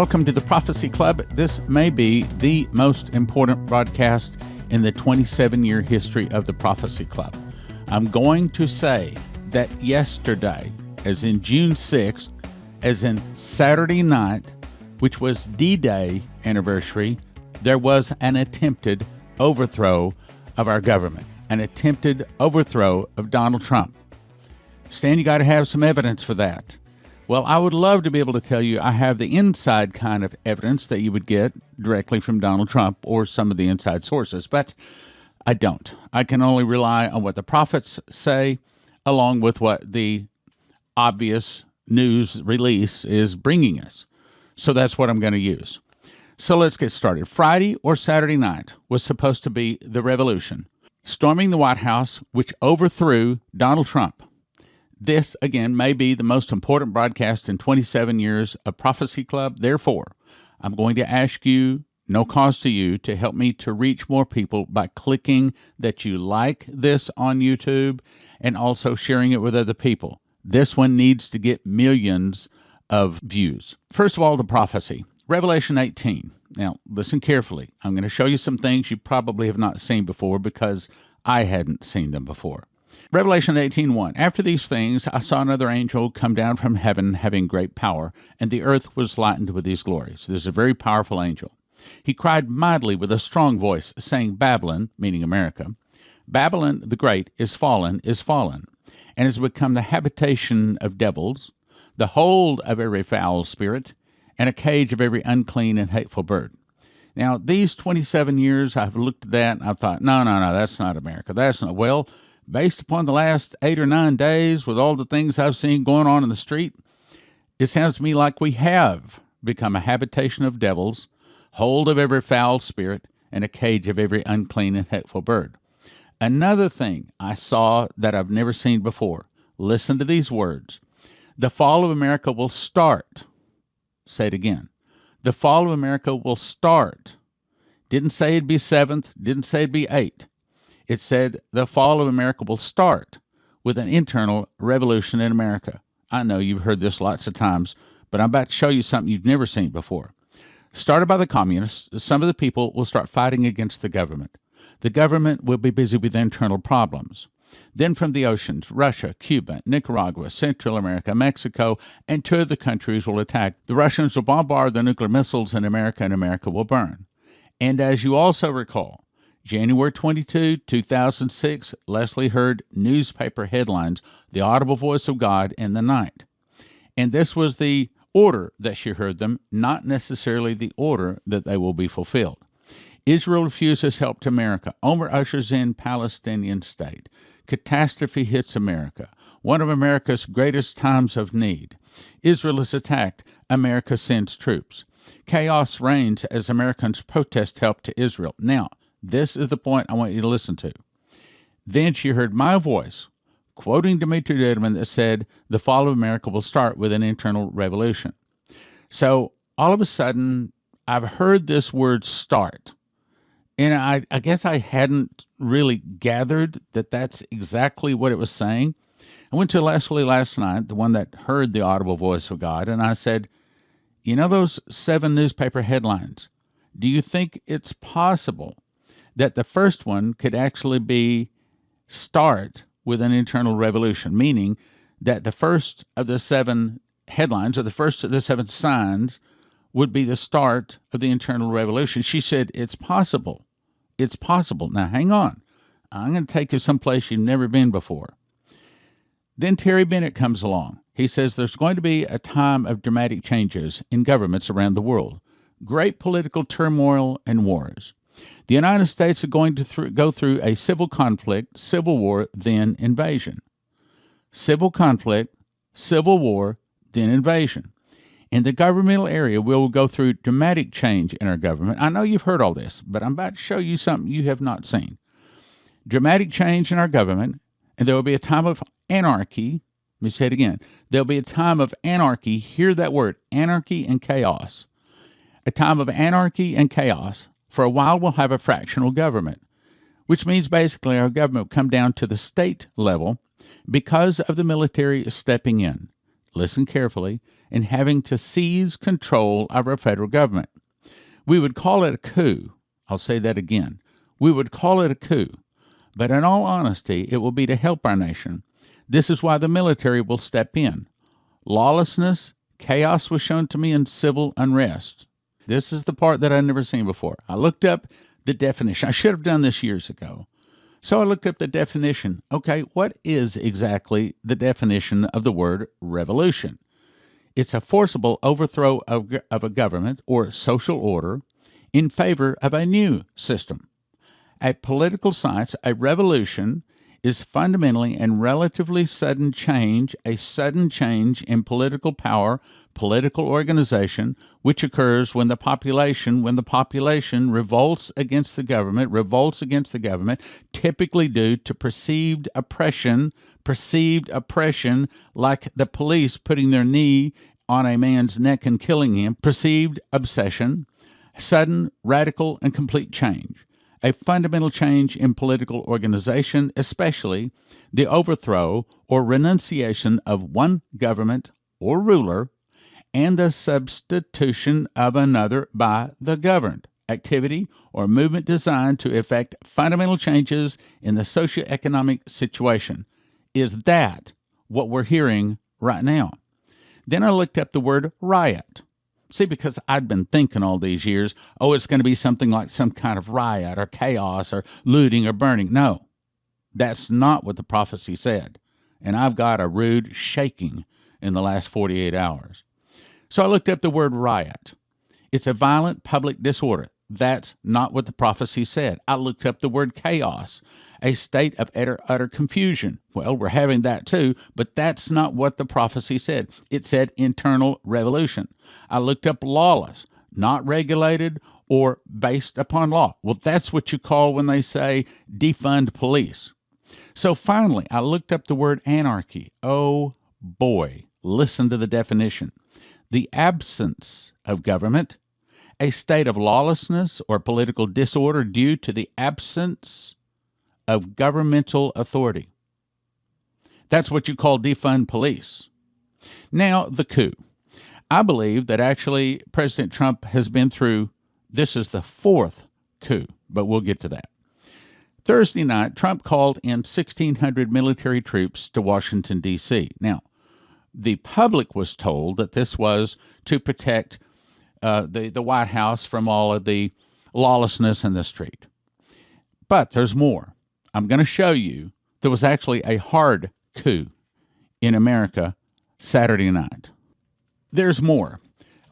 Welcome to the Prophecy Club. This may be the most important broadcast in the 27-year history of the Prophecy Club. I'm going to say that yesterday, as in June 6th, as in Saturday night, which was D-Day anniversary, there was an attempted overthrow of our government, an attempted overthrow of Donald Trump. Stan, you got to have some evidence for that. Well, I would love to be able to tell you I have the inside kind of evidence that you would get directly from Donald Trump or some of the inside sources, but I don't. I can only rely on what the prophets say, along with what the obvious news release is bringing us. So that's what I'm going to use. So let's get started. Friday or Saturday night was supposed to be the revolution, storming the White House, which overthrew Donald Trump. This, again, may be the most important broadcast in 27 years of Prophecy Club. Therefore, I'm going to ask you, no cost to you, to help me to reach more people by clicking that you like this on YouTube and also sharing it with other people. This one needs to get millions of views. First of all, the prophecy. Revelation 18. Now, listen carefully. I'm going to show you some things you probably have not seen before because I hadn't seen them before. Revelation 18:1. After these things, I saw another angel come down from heaven having great power, and the earth was lightened with his glories. This is a very powerful angel. He cried mightily with a strong voice, saying, Babylon, meaning America, Babylon the Great is fallen, and has become the habitation of devils, the hold of every foul spirit, and a cage of every unclean and hateful bird. Now, these 27 years, I've looked at that, and I've thought, no, that's not America. That's not, well, based upon the last 8 or 9 days, with all the things I've seen going on in the street, it sounds to me like we have become a habitation of devils, hold of every foul spirit, and a cage of every unclean and hateful bird. Another thing I saw that I've never seen before. Listen to these words. The fall of America will start. Say it again. The fall of America will start. Didn't say it'd be 7th, didn't say it'd be 8th. It said the fall of America will start with an internal revolution in America. I know you've heard this lots of times, but I'm about to show you something you've never seen before. Started by the communists, some of the people will start fighting against the government. The government will be busy with internal problems. Then from the oceans, Russia, Cuba, Nicaragua, Central America, Mexico, and 2 other countries will attack. The Russians will bombard the nuclear missiles in America, and America will burn. And as you also recall, January 22, 2006, Leslie heard newspaper headlines, The Audible Voice of God in the Night. And this was the order that she heard them, not necessarily the order that they will be fulfilled. Israel refuses help to America. Omar ushers in Palestinian state. Catastrophe hits America. One of America's greatest times of need. Israel is attacked. America sends troops. Chaos reigns as Americans protest help to Israel. Now, this is the point I want you to listen to. Then she heard my voice, quoting Dimitri Duduman, that said, the fall of America will start with an internal revolution. So all of a sudden, I've heard this word start. And I guess I hadn't really gathered that that's exactly what it was saying. I went to Leslie last night, the one that heard the audible voice of God, and I said, you know those 7 newspaper headlines? Do you think it's possible that the first one could actually be start with an internal revolution, meaning that the first of the 7 headlines or the first of the 7 signs would be the start of the internal revolution? She said, it's possible. It's possible. Now, hang on. I'm going to take you someplace you've never been before. Then Terry Bennett comes along. He says there's going to be a time of dramatic changes in governments around the world, great political turmoil and wars. The United States are going to go through a civil conflict, civil war, then invasion. Civil conflict, civil war, then invasion. In the governmental area, we will go through dramatic change in our government. I know you've heard all this, but I'm about to show you something you have not seen. Dramatic change in our government, and there will be a time of anarchy. Let me say it again. There'll be a time of anarchy. Hear that word, anarchy and chaos. A time of anarchy and chaos. For a while, we'll have a fractional government, which means basically our government will come down to the state level because of the military stepping in. Listen carefully. and having to seize control of our federal government. We would call it a coup. I'll say that again. We would call it a coup. But in all honesty, it will be to help our nation. This is why the military will step in. Lawlessness, chaos was shown to me in civil unrest. This is the part that I'd never seen before. I looked up the definition. I should have done this years ago. So I looked up the definition. Okay, what is exactly the definition of the word revolution? It's a forcible overthrow of a government or social order in favor of a new system. At political science, a revolution is fundamentally and relatively sudden change, a sudden change in political power, political organization, which occurs when the population revolts against the government, typically due to perceived oppression, like the police putting their knee on a man's neck and killing him, perceived obsession, sudden, radical, and complete change. A fundamental change in political organization, especially the overthrow or renunciation of one government or ruler and the substitution of another by the governed. Activity or movement designed to effect fundamental changes in the socioeconomic situation. Is that what we're hearing right now? Then I looked up the word riot. See, because I'd been thinking all these years, it's going to be something like some kind of riot or chaos or looting or burning. No, that's not what the prophecy said. And I've got a rude shaking in the last 48 hours. So I looked up the word riot. It's a violent public disorder. That's not what the prophecy said. I looked up the word chaos, a state of utter confusion. Well, we're having that too, but that's not what the prophecy said. It said internal revolution. I looked up lawless, not regulated or based upon law. Well, that's what you call when they say defund police. So finally, I looked up the word anarchy. Oh boy, listen to the definition. The absence of government, a state of lawlessness or political disorder due to the absence of governmental authority. That's what you call defund police. Now, the coup. I believe that actually President Trump has been through, this is the fourth coup, but we'll get to that. Thursday night, Trump called in 1,600 military troops to Washington, D.C. Now, the public was told that this was to protect the White House from all of the lawlessness in the street. But there's more. I'm going to show you there was actually a hard coup in America Saturday night. There's more.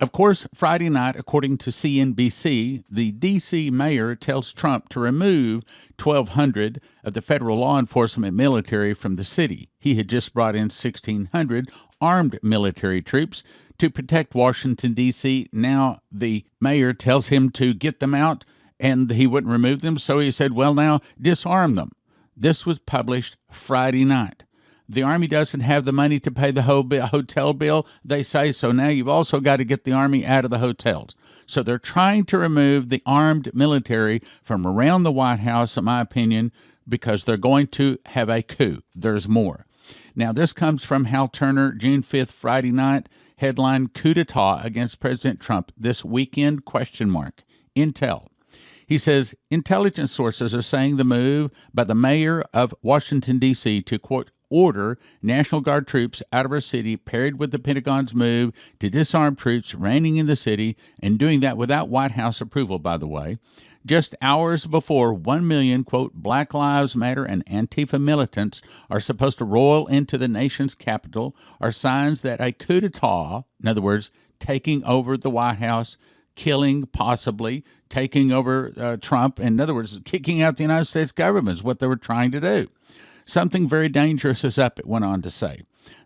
Of course, Friday night, according to CNBC, the D.C. mayor tells Trump to remove 1,200 of the federal law enforcement military from the city. He had just brought in 1,600 armed military troops to protect Washington, D.C. Now the mayor tells him to get them out, and he wouldn't remove them, so he said, well, now disarm them. This was published Friday night. The Army doesn't have the money to pay the hotel bill, they say, so now you've also got to get the Army out of the hotels. So they're trying to remove the armed military from around the White House, in my opinion, because they're going to have a coup. There's more. Now, this comes from Hal Turner, June 5th, Friday night, headline, coup d'etat against President Trump this weekend, ? Intel. He says, intelligence sources are saying the move by the mayor of Washington, D.C. to, quote, order National Guard troops out of our city paired with the Pentagon's move to disarm troops reigning in the city, and doing that without White House approval, by the way, just hours before 1 million, quote, Black Lives Matter and Antifa militants are supposed to roll into the nation's capital, are signs that a coup d'etat, in other words, taking over the White House, killing, possibly taking over Trump, in other words, kicking out the United States government is what they were trying to do. Something very dangerous is up, it went on to say.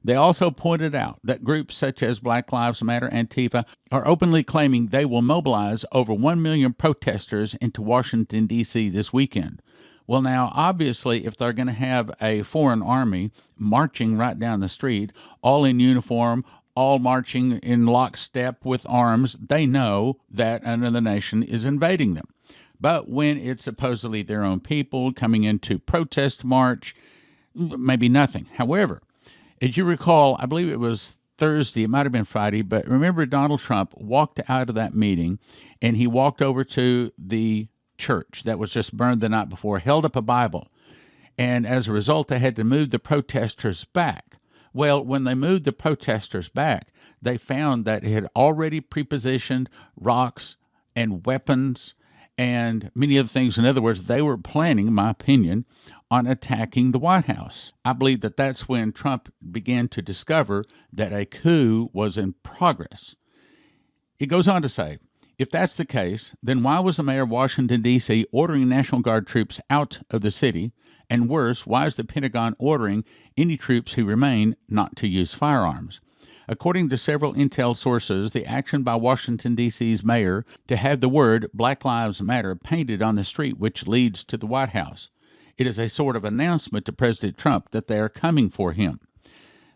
They also pointed out that groups such as Black Lives Matter, Antifa, are openly claiming they will mobilize over 1 million protesters into Washington, D.C. this weekend. Well, now, obviously, if they're going to have a foreign army marching right down the street, all in uniform, all marching in lockstep with arms, they know that another nation is invading them. But when it's supposedly their own people coming into protest march, maybe nothing. However, as you recall, I believe it was Thursday, it might have been Friday, but remember Donald Trump walked out of that meeting and he walked over to the church that was just burned the night before, held up a Bible. And as a result, they had to move the protesters back. Well, when they moved the protesters back, they found that it had already prepositioned rocks and weapons and many other things. In other words, they were planning, in my opinion, on attacking the White House. I believe that that's when Trump began to discover that a coup was in progress. It goes on to say, if that's the case, then why was the mayor of Washington, D.C. ordering National Guard troops out of the city? And worse, why is the Pentagon ordering any troops who remain not to use firearms? According to several intel sources, the action by Washington, D.C.'s mayor to have the word Black Lives Matter painted on the street which leads to the White House. It is a sort of announcement to President Trump that they are coming for him.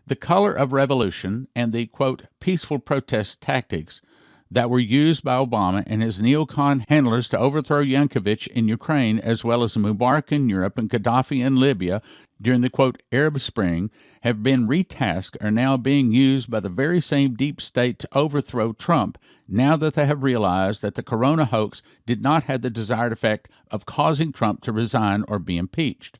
The color of revolution and the, quote, peaceful protest tactics that were used by Obama and his neocon handlers to overthrow Yankovic in Ukraine, as well as Mubarak in Europe and Gaddafi in Libya during the, quote, Arab Spring, have been retasked, are now being used by the very same deep state to overthrow Trump, now that they have realized that the corona hoax did not have the desired effect of causing Trump to resign or be impeached.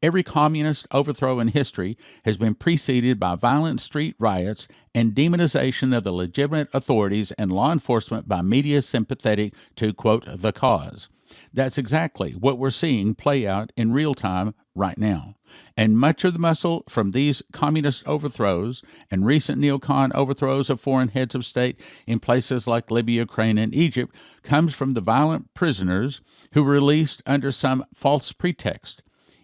Every communist overthrow in history has been preceded by violent street riots and demonization of the legitimate authorities and law enforcement by media sympathetic to, quote, the cause. That's exactly what we're seeing play out in real time right now. And much of the muscle from these communist overthrows and recent neocon overthrows of foreign heads of state in places like Libya, Ukraine, and Egypt comes from the violent prisoners who were released under some false pretext.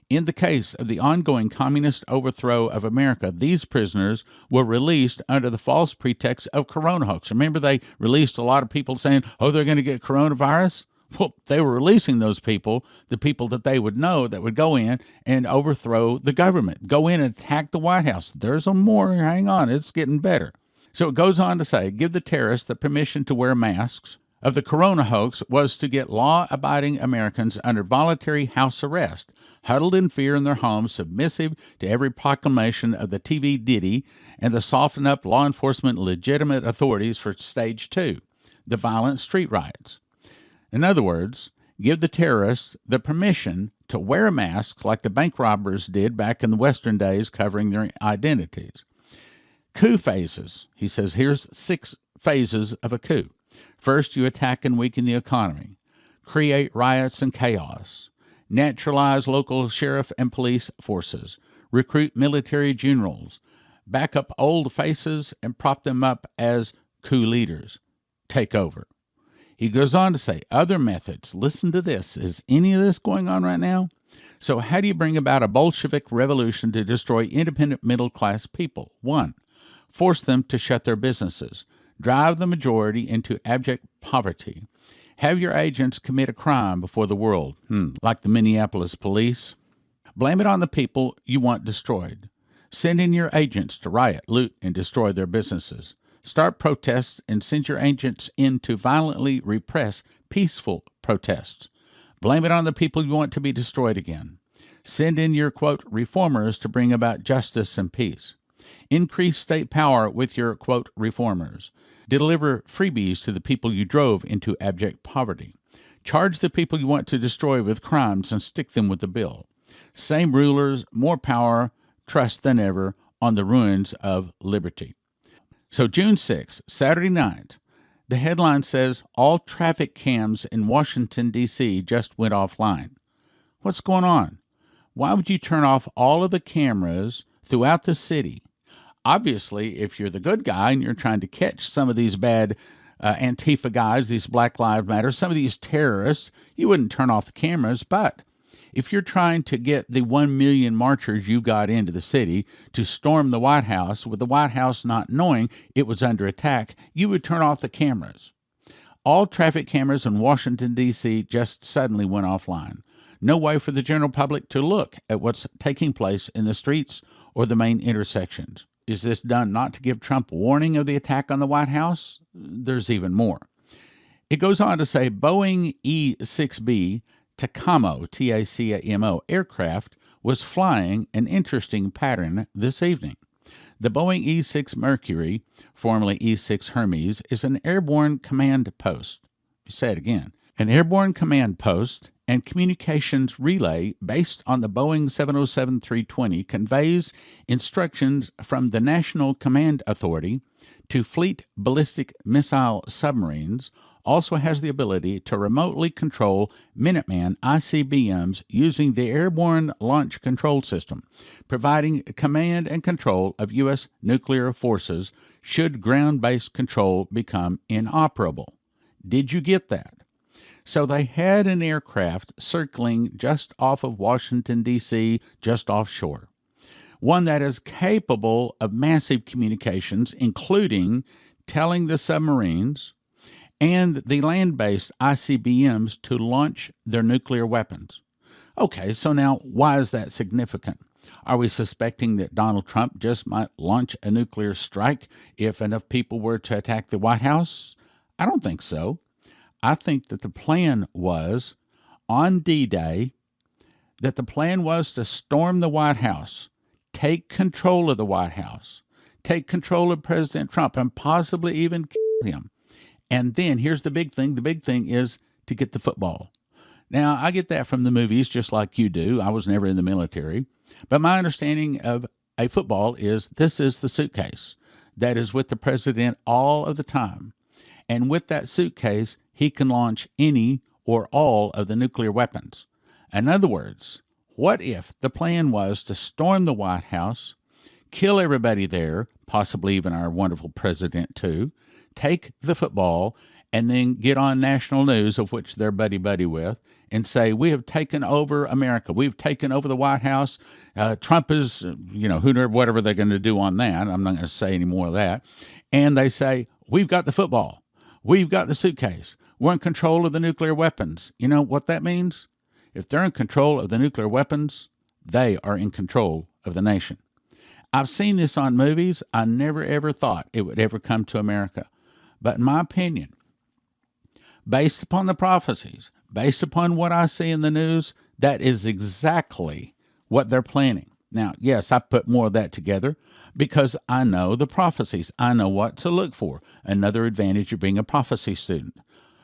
In the case of the ongoing communist overthrow of America, these prisoners were released under the false pretext of corona hoax. Remember, they released a lot of people saying, oh, they're going to get coronavirus? Well, they were releasing those people, the people that they would know that would go in and overthrow the government, go in and attack the White House. There's more. Hang on, it's getting better. So it goes on to say, give the terrorists the permission to wear masks. Of the corona hoax was to get law-abiding Americans under voluntary house arrest, huddled in fear in their homes, submissive to every proclamation of the TV ditty, and to soften up law enforcement legitimate authorities for stage 2, the violent street riots. In other words, give the terrorists the permission to wear masks like the bank robbers did back in the Western days covering their identities. Coup phases. He says, here's 6 phases of a coup. First, you attack and weaken the economy, create riots and chaos, naturalize local sheriff and police forces, recruit military generals, back up old faces and prop them up as coup leaders, take over. He goes on to say, other methods. Listen to this. Is any of this going on right now? So how do you bring about a Bolshevik revolution to destroy independent middle-class people? 1, force them to shut their businesses. Drive the majority into abject poverty. Have your agents commit a crime before the world, like the Minneapolis police. Blame it on the people you want destroyed. Send in your agents to riot, loot, and destroy their businesses. Start protests and send your agents in to violently repress peaceful protests. Blame it on the people you want to be destroyed again. Send in your, quote, reformers to bring about justice and peace. Increase state power with your, quote, reformers. Deliver freebies to the people you drove into abject poverty. Charge the people you want to destroy with crimes and stick them with the bill. Same rulers, more power, trust than ever on the ruins of liberty. So June 6, Saturday night, the headline says, all traffic cams in Washington, D.C. just went offline. What's going on? Why would you turn off all of the cameras throughout the city? Obviously, if you're the good guy and you're trying to catch some of these bad Antifa guys, these Black Lives Matter, some of these terrorists, you wouldn't turn off the cameras. But if you're trying to get the 1 million marchers you got into the city to storm the White House, with the White House not knowing it was under attack, you would turn off the cameras. All traffic cameras in Washington, D.C. just suddenly went offline. No way for the general public to look at what's taking place in the streets or the main intersections. Is this done not to give Trump warning of the attack on the White House? There's even more. It goes on to say Boeing E-6B Tacamo, T-A-C-A-M-O, aircraft was flying an interesting pattern this evening. The Boeing E-6 Mercury, formerly E-6 Hermes, is an airborne command post. Say it again. An airborne command post and communications relay based on the Boeing 707-320 conveys instructions from the National Command Authority to Fleet Ballistic Missile Submarines, also has the ability to remotely control Minuteman ICBMs using the Airborne Launch Control System, providing command and control of U.S. nuclear forces should ground-based control become inoperable. Did you get that? So they had an aircraft circling just off of Washington, D.C., just offshore. One that is capable of massive communications, including telling the submarines and the land-based ICBMs to launch their nuclear weapons. Okay, so now why is that significant? Are we suspecting that Donald Trump just might launch a nuclear strike if enough people were to attack the White House? I don't think so. I think that the plan was, on D-Day, that the plan was to storm the White House, take control of the White House, take control of President Trump, and possibly even kill him. And then, here's the big thing. The big thing is to get the football. Now, I get that from the movies just like you do. I was never in the military. But my understanding of a football is this is the suitcase that is with the president all of the time. And with that suitcase, he can launch any or all of the nuclear weapons. In other words, what if the plan was to storm the White House, kill everybody there, possibly even our wonderful president too, take the football, and then get on national news, of which they're buddy-buddy with, and say, we have taken over America. We've taken over the White House. Trump is, whatever they're going to do on that. I'm not going to say any more of that. And they say, we've got the football. We've got the suitcase. We're in control of the nuclear weapons. You know what that means? If they're in control of the nuclear weapons, they are in control of the nation. I've seen this on movies. I never, ever thought it would ever come to America. But in my opinion, based upon the prophecies, based upon what I see in the news, that is exactly what they're planning. Now, yes, I put more of that together because I know the prophecies. I know what to look for. Another advantage of being a prophecy student.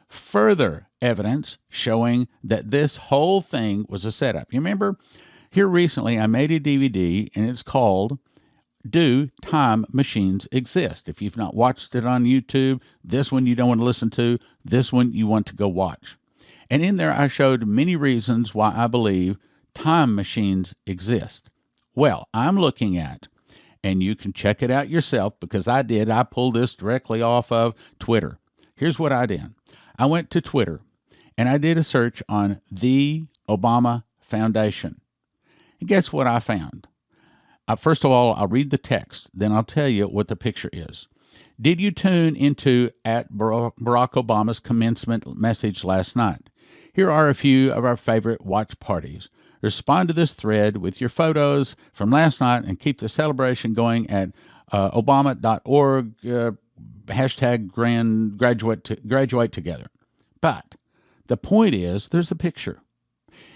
Further evidence showing that this whole thing was a setup. You remember, here recently I made a DVD, and it's called Do Time Machines Exist? If you've not watched it on YouTube, this one you don't want to listen to, this one you want to go watch. And in there I showed many reasons why I believe time machines exist. Well, I'm looking at, and you can check it out yourself because I pulled this directly off of Twitter. Here's what I did. I went to Twitter and I did a search on the Obama Foundation. And guess what I found? First of all, I'll read the text, then I'll tell you what the picture is. Did you tune into at Barack Obama's commencement message last night? Here are a few of our favorite watch parties. Respond to this thread with your photos from last night and keep the celebration going at obama.org hashtag graduate together. But the point is, there's a picture.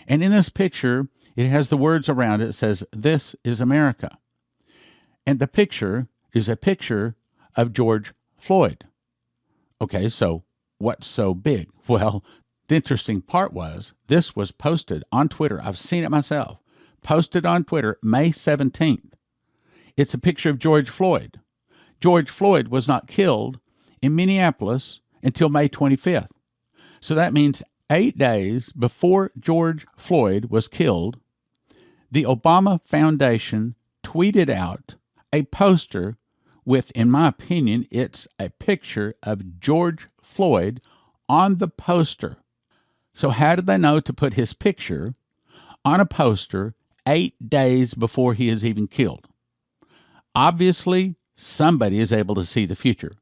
And in this picture, it has the words around it. It says, "This is America." And the picture is a picture of George Floyd. Okay, so what's so big? Well, the interesting part was this was posted on Twitter. I've seen it myself. Posted on Twitter May 17th. It's a picture of George Floyd. George Floyd was not killed in Minneapolis until May 25th. So that means 8 days before George Floyd was killed, the Obama Foundation tweeted out a poster with, in my opinion, it's a picture of George Floyd on the poster. So how did they know to put his picture on a poster 8 days before he is even killed? Obviously, somebody is able to see the future.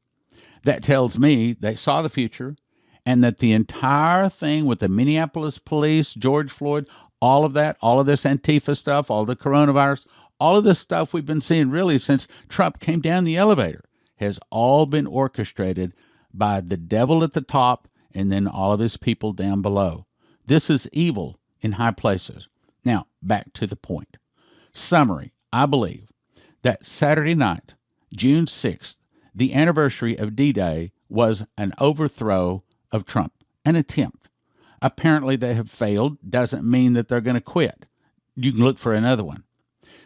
That tells me they saw the future and that the entire thing with the Minneapolis police, George Floyd, all of that, all of this Antifa stuff, all the coronavirus, all of this stuff we've been seeing really since Trump came down the elevator has all been orchestrated by the devil at the top and then all of his people down below. This is evil in high places. Now, back to the point. Summary, I believe that Saturday night, June 6th, the anniversary of D-Day, was an overthrow of Trump, an attempt. Apparently they have failed. Doesn't mean that they're going to quit. You can look for another one.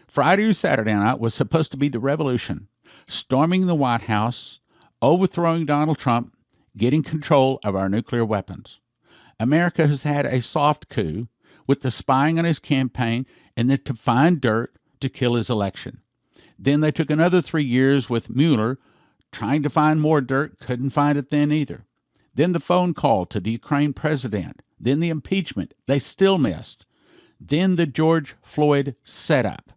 Friday or Saturday night was supposed to be the revolution, storming the White House, overthrowing Donald Trump, getting control of our nuclear weapons. America has had a soft coup with the spying on his campaign and then to find dirt to kill his election. Then they took another 3 years with Mueller trying to find more dirt, couldn't find it then either. Then the phone call to the Ukraine president, then the impeachment, they still missed. Then the George Floyd setup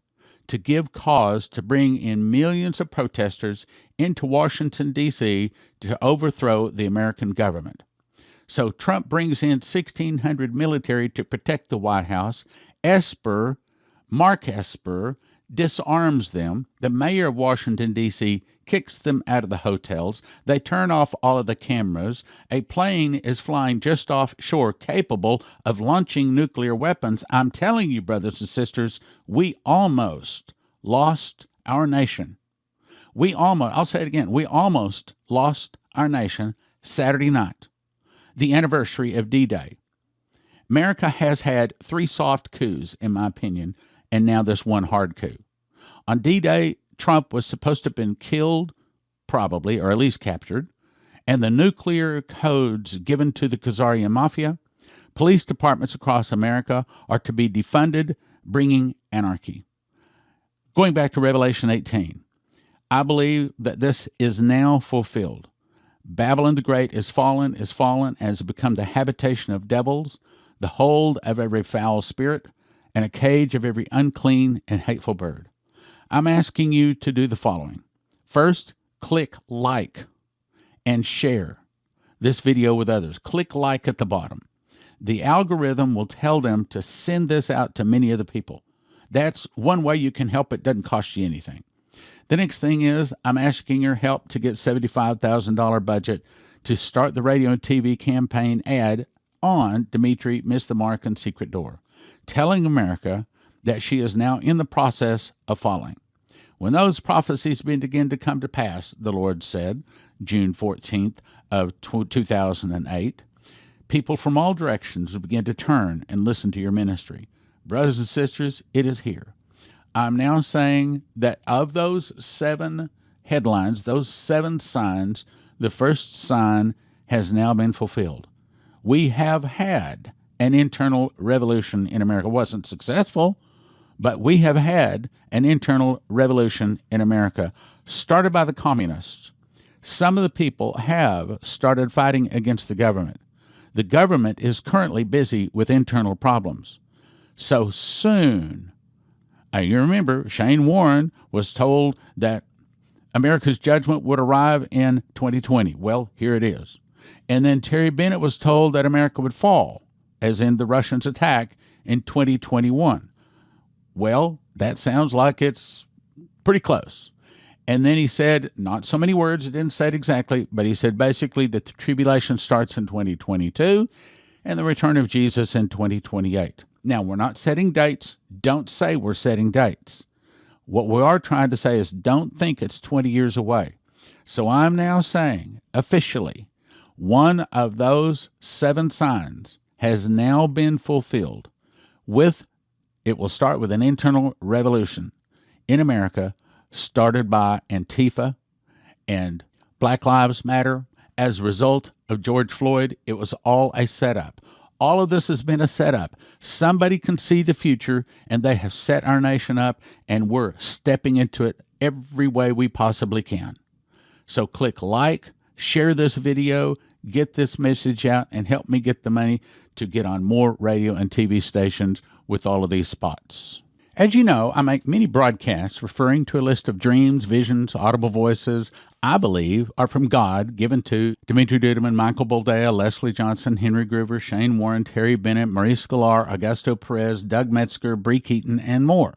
to give cause to bring in millions of protesters into Washington, D.C. to overthrow the American government. So Trump brings in 1,600 military to protect the White House. Mark Esper, disarms them. The mayor of Washington, D.C., kicks them out of the hotels. They turn off all of the cameras. A plane is flying just offshore capable of launching nuclear weapons. I'm telling you, brothers and sisters, we almost lost our nation. I'll say it again, we almost lost our nation Saturday night, the anniversary of D-Day. America has had 3 soft coups, in my opinion, and now this one hard coup. On D-Day, Trump was supposed to have been killed, probably, or at least captured, and the nuclear codes given to the Khazarian mafia, police departments across America are to be defunded, bringing anarchy. Going back to Revelation 18, I believe that this is now fulfilled. Babylon the Great is fallen, and has become the habitation of devils, the hold of every foul spirit, and a cage of every unclean and hateful bird. I'm asking you to do the following. First, click like and share this video with others. Click like at the bottom. The algorithm will tell them to send this out to many other people. That's one way you can help. It doesn't cost you anything. The next thing is I'm asking your help to get $75,000 budget to start the radio and TV campaign ad on Dimitri Missed the Mark and Secret Door, telling America that she is now in the process of falling. When those prophecies begin to come to pass, the Lord said, June 14th of 2008, people from all directions will begin to turn and listen to your ministry. Brothers and sisters, it is here. I'm now saying that of those 7 headlines, those 7 signs, the first sign has now been fulfilled. We have had an internal revolution in America. It wasn't successful, but we have had an internal revolution in America, started by the communists. Some of the people have started fighting against the government. The government is currently busy with internal problems. So soon, you remember, Shane Warren was told that America's judgment would arrive in 2020. Well, here it is. And then Terry Bennett was told that America would fall, as in the Russians' attack, in 2021. Well, that sounds like it's pretty close. And then he said, not so many words, it didn't say it exactly, but he said basically that the tribulation starts in 2022 and the return of Jesus in 2028. Now, we're not setting dates. Don't say we're setting dates. What we are trying to say is don't think it's 20 years away. So I'm now saying, officially, one of those 7 signs has now been fulfilled. It will start with an internal revolution in America started by Antifa and Black Lives Matter. As a result of George Floyd, it was all a setup. All of this has been a setup. Somebody can see the future, and they have set our nation up, and we're stepping into it every way we possibly can. So click like, share this video, get this message out, and help me get the money to get on more radio and TV stations with all of these spots. As you know, I make many broadcasts referring to a list of dreams, visions, audible voices I believe are from God, given to Dimitri Duduman, Michael Boldea, Leslie Johnson, Henry Groover, Shane Warren, Terry Bennett, Maurice Sklar, Augusto Perez, Doug Metzger, Bree Keaton, and more.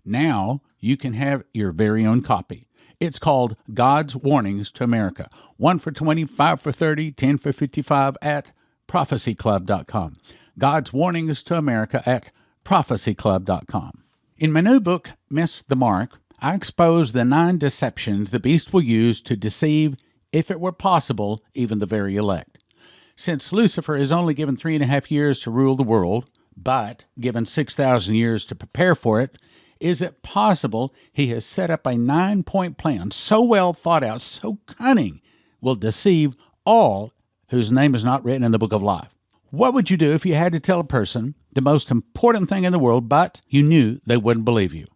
Now you can have your very own copy. It's called God's Warnings to America. 1 for 20, 5 for 30, 10 for 55 at prophecyclub.com. God's Warnings to America at prophecyclub.com. In my new book, Miss the Mark, I expose the 9 deceptions the beast will use to deceive, if it were possible, even the very elect. Since Lucifer is only given 3.5 years to rule the world, but given 6,000 years to prepare for it, is it possible he has set up a 9-point plan so well thought out, so cunning, will deceive all whose name is not written in the book of life? What would you do if you had to tell a person the most important thing in the world, but you knew they wouldn't believe you?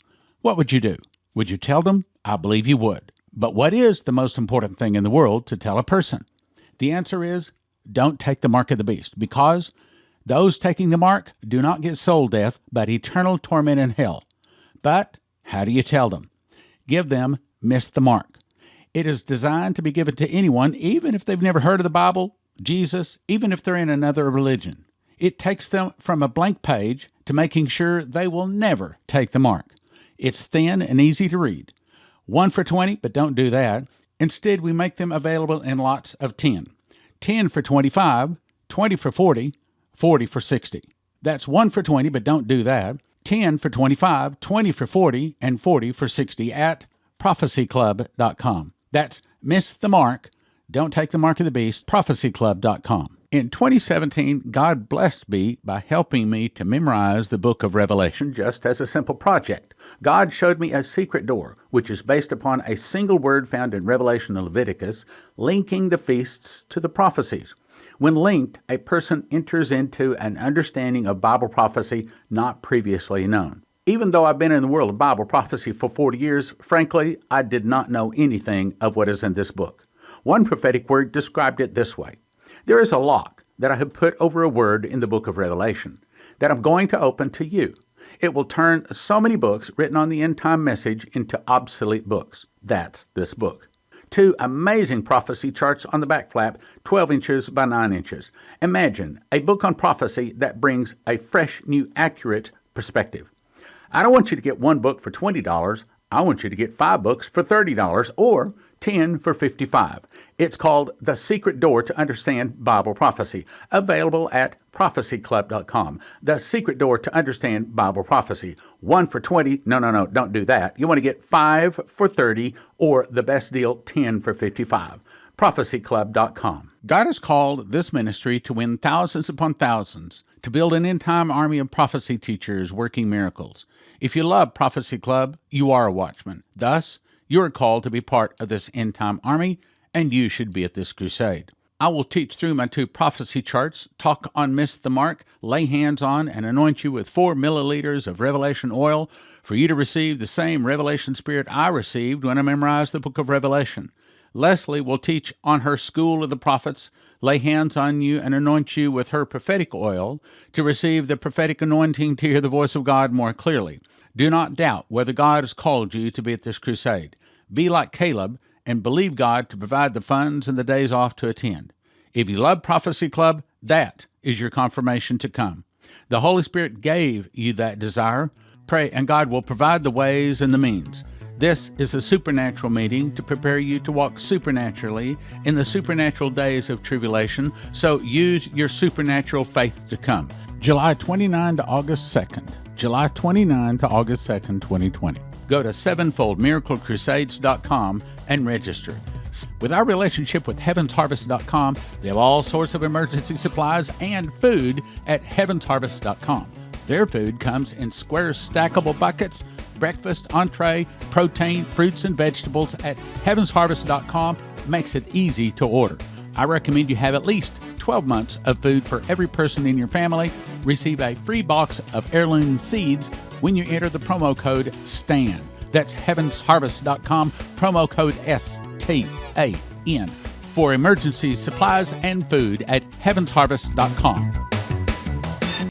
What would you do? Would you tell them? I believe you would. But what is the most important thing in the world to tell a person? The answer is, don't take the mark of the beast, because those taking the mark do not get soul death, but eternal torment in hell. But how do you tell them? Give them miss the mark. It is designed to be given to anyone, even if they've never heard of the Bible, Jesus, even if they're in another religion. It takes them from a blank page to making sure they will never take the mark. It's thin and easy to read. 1 for 20, but don't do that. Instead, we make them available in lots of 10. 10 for 25, 20 for 40, 40 for 60. That's 1 for 20, but don't do that. 10 for 25, 20 for 40, and 40 for 60 at prophecyclub.com. That's miss the mark. Don't take the mark of the beast, prophecyclub.com. In 2017, God blessed me by helping me to memorize the book of Revelation just as a simple project. God showed me a secret door, which is based upon a single word found in Revelation and Leviticus, linking the feasts to the prophecies. When linked, a person enters into an understanding of Bible prophecy not previously known. Even though I've been in the world of Bible prophecy for 40 years, frankly, I did not know anything of what is in this book. One prophetic word described it this way: there is a lock that I have put over a word in the book of Revelation that I'm going to open to you. It will turn so many books written on the end-time message into obsolete books. That's this book. 2 amazing prophecy charts on the back flap, 12 inches by 9 inches. Imagine a book on prophecy that brings a fresh, new, accurate perspective. I don't want you to get one book for $20. I want you to get 5 books for $30 or 10 for $55. It's called The Secret Door to Understand Bible Prophecy, available at prophecyclub.com. The Secret Door to Understand Bible Prophecy. 1 for 20. No, don't do that. You want to get 5 for 30 or the best deal, 10 for 55. prophecyclub.com. God has called this ministry to win thousands upon thousands, to build an end-time army of prophecy teachers working miracles. If you love Prophecy Club, you are a watchman. Thus, you are called to be part of this end-time army, and you should be at this crusade. I will teach through my 2 prophecy charts, talk on miss the mark, lay hands on, and anoint you with 4 milliliters of revelation oil for you to receive the same revelation spirit I received when I memorized the book of Revelation. Leslie will teach on her School of the Prophets, lay hands on you and anoint you with her prophetic oil to receive the prophetic anointing to hear the voice of God more clearly. Do not doubt whether God has called you to be at this crusade. Be like Caleb and believe God to provide the funds and the days off to attend. If you love Prophecy Club, that is your confirmation to come. The Holy Spirit gave you that desire. Pray, and God will provide the ways and the means. This is a supernatural meeting to prepare you to walk supernaturally in the supernatural days of tribulation, so use your supernatural faith to come. July 29 to August 2nd. July 29 to August 2nd, 2020. Go to sevenfoldmiraclecrusades.com and register. With our relationship with heavensharvest.com, they have all sorts of emergency supplies and food at heavensharvest.com. Their food comes in square stackable buckets, breakfast, entree, protein, fruits, and vegetables at heavensharvest.com makes it easy to order. I recommend you have at least 12 months of food for every person in your family. Receive a free box of heirloom seeds when you enter the promo code STAN. That's heavensharvest.com, promo code STAN for emergency supplies and food at heavensharvest.com.